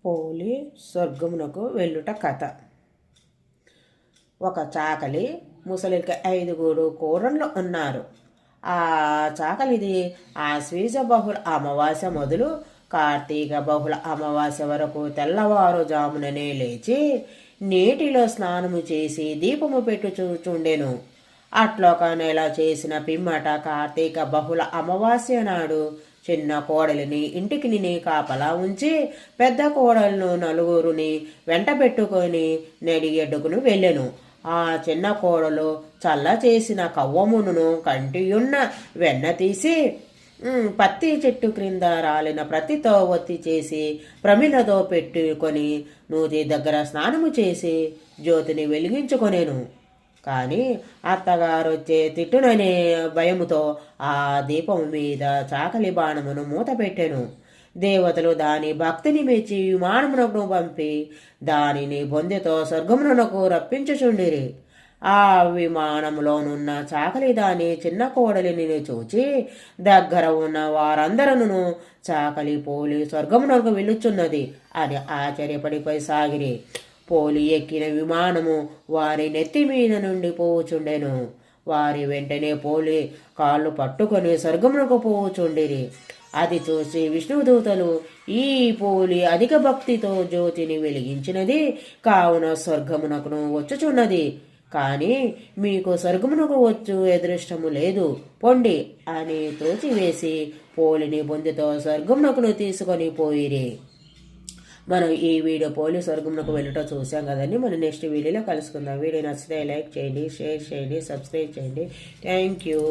పోలి స్వర్గమునకు వెళ్ళుట కథ. ఒక చాకలి ముసలికి 5 కూరళ్ళు ఉన్నారు. ఆ చాకలిది ఆశ్వీజ బహుళ అమావాస్య మొదలు కార్తీక బహుళ అమావాస్య వరకు తెల్లవారుజాముననే లేచి నీటిలో స్నానము చేసి దీపము పెట్టు చూచుండెను. అట్లొక నెల చేసిన పిమ్మట కార్తీక బహుళ అమావాస్య నాడు చిన్న కోడలిని ఇంటికి కాపలా ఉంచి పెద్ద కోడలను 4 వెంట పెట్టుకొని నడిగెడ్డుకును వెళ్ళెను. ఆ చిన్న కోడలు చల్ల చేసిన కవ్వమును కంటియున్న వెన్న తీసి పత్తి చెట్టు క్రింద రాలిన ప్రతితో ఒత్తి చేసి ప్రమిదతో పెట్టుకొని నూతి దగ్గర స్నానము చేసి జ్యోతిని వెలిగించుకొనేను. కానీ అత్తగారొచ్చే తిట్టుననే భయముతో ఆ దీపము మీద చాకలి బాణమును మూత పెట్టెను. దేవతలు దాని భక్తిని మెచ్చి విమానమునకు పంపి దానిని బొందెతో స్వర్గమునకు రప్పించుచుండిరి. ఆ విమానములోనున్న చాకలి దాని చిన్న కోడలిని చూచి దగ్గర ఉన్న వారందరూ చాకలి పోలి స్వర్గమునకు వెళ్ళుచున్నది అని ఆశ్చర్యపడిపోయి సాగిరి. పోలి ఎక్కిన విమానము వారి నెత్తి మీద నుండి పోవుచుండెను. వారి వెంటనే పోలి కాళ్ళు పట్టుకొని స్వర్గమునకు పోవుచుండిరి. అది చూసి విష్ణుదూతలు, ఈ పోలి అధిక భక్తితో జ్యోతిని వెలిగించినది కావున స్వర్గమునకును వచ్చుచున్నది. కానీ మీకు స్వర్గమునకు వచ్చు అదృష్టము లేదు, పొండి అని తోచివేసి పోలిని బొందితో స్వర్గమునకును తీసుకొని పోయిరి. మనం ఈ వీడియో పోలి స్వర్గమునకు వెళ్ళటం చూసాం కదండి. మనం నెక్స్ట్ వీడియోలో కలుసుకుందాం. వీడియో నచ్చితే లైక్ చేయండి, షేర్ చేయండి, సబ్స్క్రైబ్ చేయండి. Thank you.